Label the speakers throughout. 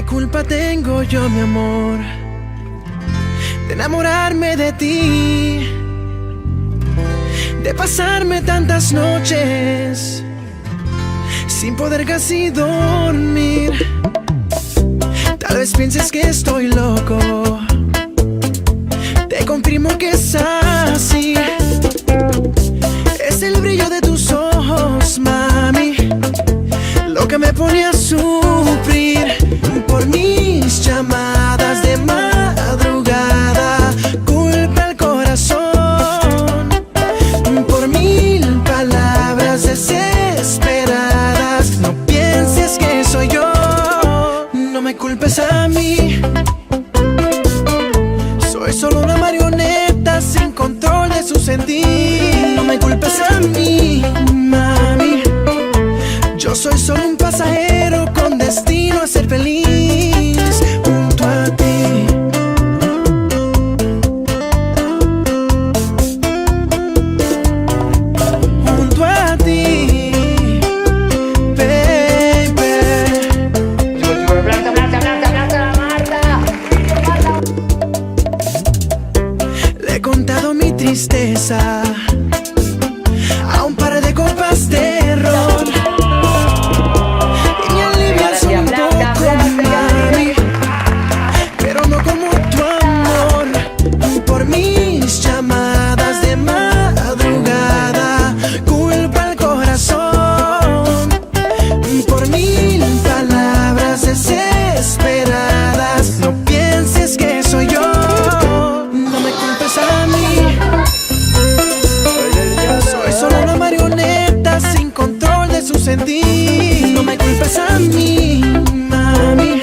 Speaker 1: culpa tengo yo, mi amor, de enamorarme de ti, de pasarme tantas noches sin poder casi dormir? Tal vez pienses que estoy loco, te confirmo que es así. Es el brillo de tus ojos, mami, lo que me pone a sufrir. Por mis llamadas de madrugada, culpa el corazón. Por mil palabras desesperadas, no pienses que soy yo. No me culpes a mí, soy solo una marioneta sin control de su sentir. No me culpes a mí, mami, yo soy solo un pasajero con destino a ser feliz junto a ti. Junto a ti, baby. Le he contado mi tristeza a un par de copas de ron. No me culpes a mí, mami,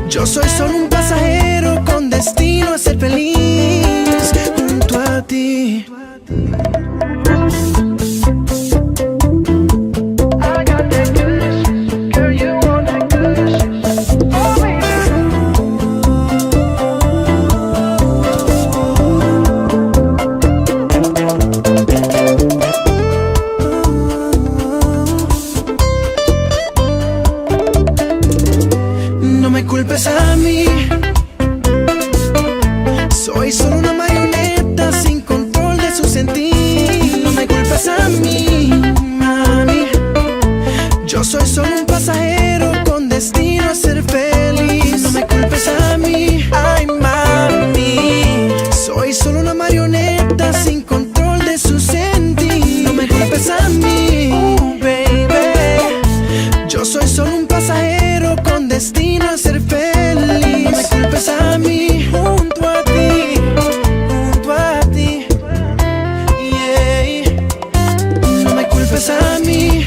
Speaker 1: yo soy solo un pasajero con destino a ser feliz junto a ti. No me culpes a mí, soy solo una marioneta sin control de su sentir. No me culpes a mí, mami, Yo soy solo un pasajero con destino a ser feliz. No me culpes a mí, ay mami. Soy solo una marioneta sin control de su sentir. No me culpes a mí, baby. Yo soy solo un pasajero con destino a ser feliz. No me culpes a mí, junto a ti, junto a ti. Yeah. No me culpes a mí.